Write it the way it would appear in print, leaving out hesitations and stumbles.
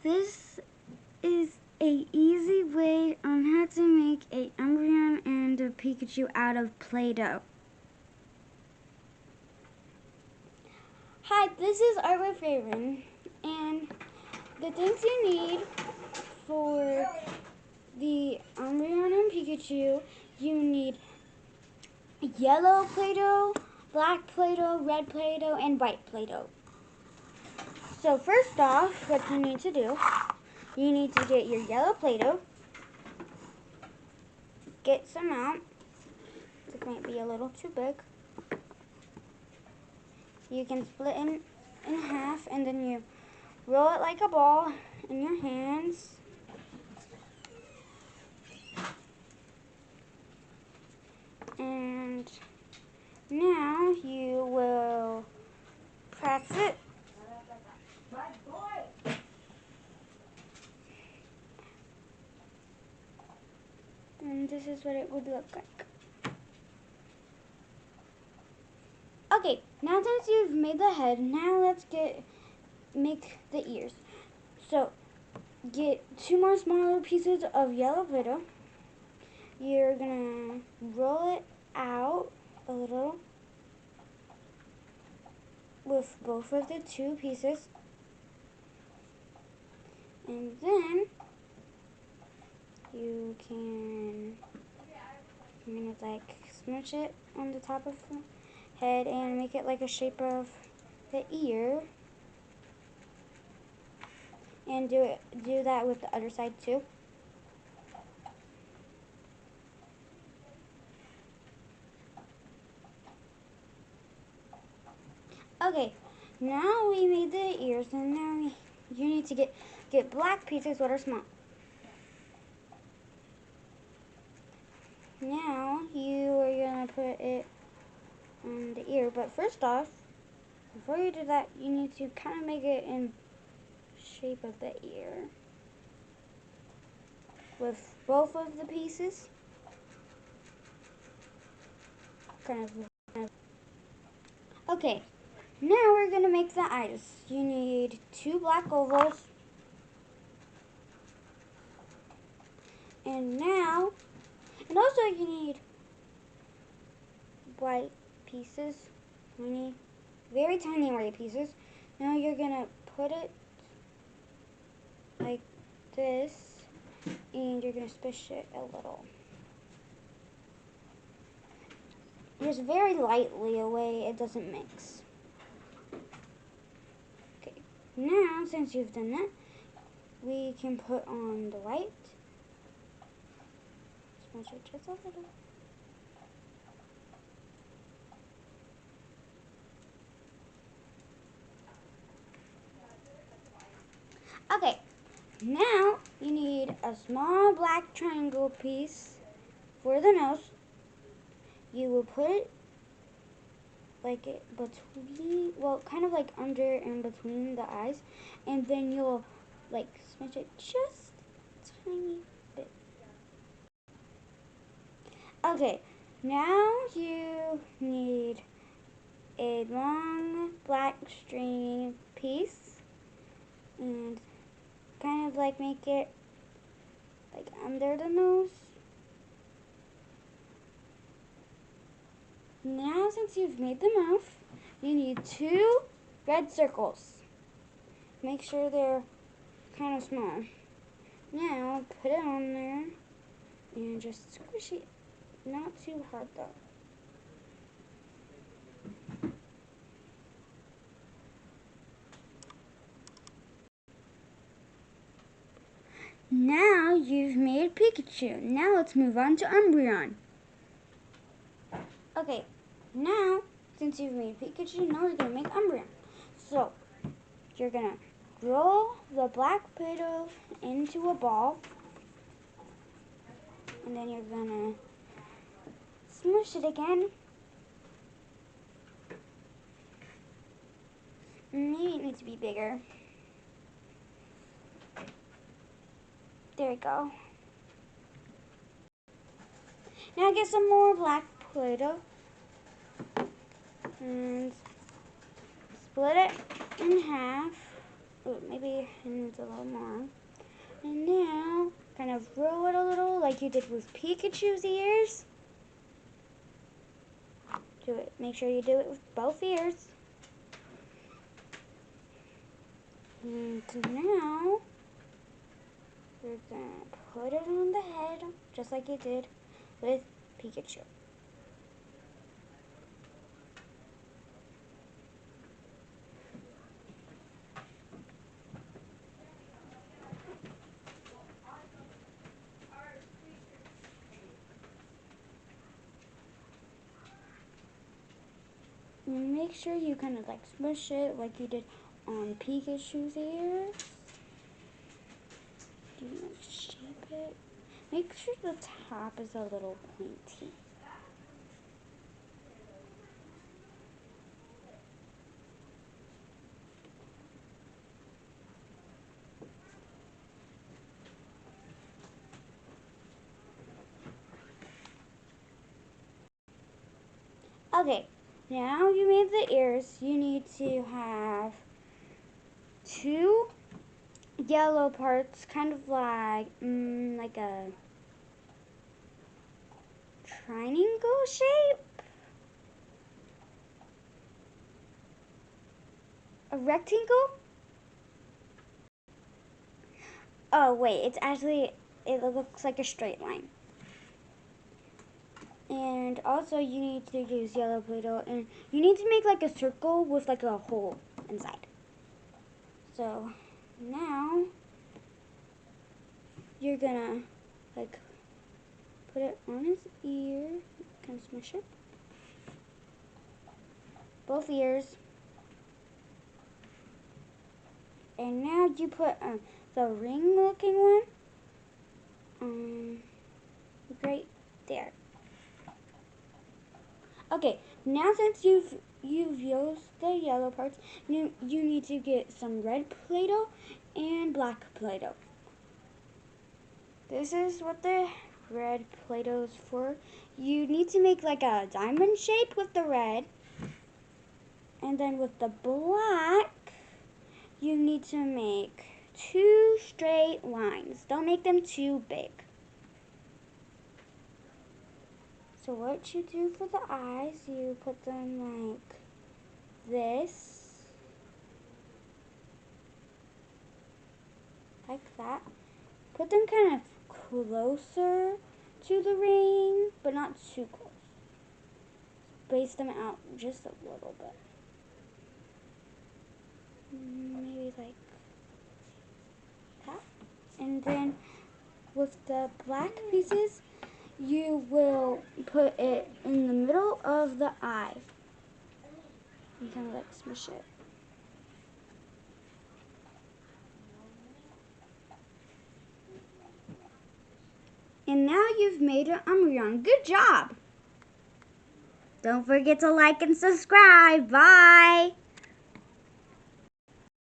This is a easy way on how to make a Umbreon and a Pikachu out of Play-Doh. Hi, this is Art with Raven, and the things you need for the Umbreon and Pikachu, you need yellow Play-Doh, black Play-Doh, red Play-Doh, and white Play-Doh. So first off, what you need to do, you need to get your yellow Play-Doh, get some out. This might be a little too big. You can split it in half, and then you roll it like a ball in your hands. And now you will press it. And this is what it would look like. Okay, now that you've made the head, now let's make the ears. So get 2 more smaller pieces of yellow Play-Doh. You're gonna roll it out a little with both of the 2 pieces. And then you can like smush it on the top of the head and make it like a shape of the ear. And do that with the other side too. Okay, now we made the ears, and now you need to get black pieces that are small. Now you are gonna put it on the ear, but first off, before you do that, you need to kind of make it in shape of the ear with both of the pieces. Okay, now we're gonna make the eyes. You need 2 black ovals, and also you need white pieces, very tiny white pieces. Now you're gonna put it like this, and you're gonna squish it a little. Just very lightly away, it doesn't mix. Okay, now since you've done that, we can put on the white. Smush it just a little. Okay, now you need a small black triangle piece for the nose. You will put it like it between, well, kind of like under and between the eyes, and then you'll like smush it just a tiny bit. Okay, now you need a long black string piece, and kind of like make it like under the nose. Now since you've made the mouth, you need 2 red circles. Make sure they're kind of small. Now put it on there and just squish it. Not too hard though. Now you've made Pikachu. Now let's move on to Umbreon. Okay, now since you've made Pikachu, now we're going to make Umbreon. So, you're going to roll the black Play-Doh into a ball. And then you're going to smush it again. Maybe it needs to be bigger. There we go. Now get some more black Play-Doh and split it in half. Oh, maybe it needs a little more. And now, kind of roll it a little like you did with Pikachu's ears. Do it. Make sure you do it with both ears. And now, we're going to put it on the head, just like you did with Pikachu. And make sure you kind of like smush it like you did on Pikachu's ears. Do you like shape it? Make sure the top is a little pointy. Okay, now you made the ears. You need to have 2 yellow parts, kind of like a triangle shape. A rectangle? Oh wait, it looks like a straight line. And also you need to use yellow Play-Doh, and you need to make like a circle with like a hole inside. So now you're gonna like put it on his ear, kind of smush it. Both ears. And now you put the ring looking one right there. Okay, now since you've used the yellow parts, you need to get some red Play-Doh and black Play-Doh. This is what the red Play-Doh is for. You need to make like a diamond shape with the red. And then with the black, you need to make 2 straight lines. Don't make them too big. So what you do for the eyes, you put them like this. Like that. Put them kind of closer to the ring, but not too close. Space them out just a little bit. Maybe like that. And then with the black pieces, you will put it in the middle of the eye. And kind of like smush it. And now you've made an Umbreon. Good job! Don't forget to like and subscribe. Bye!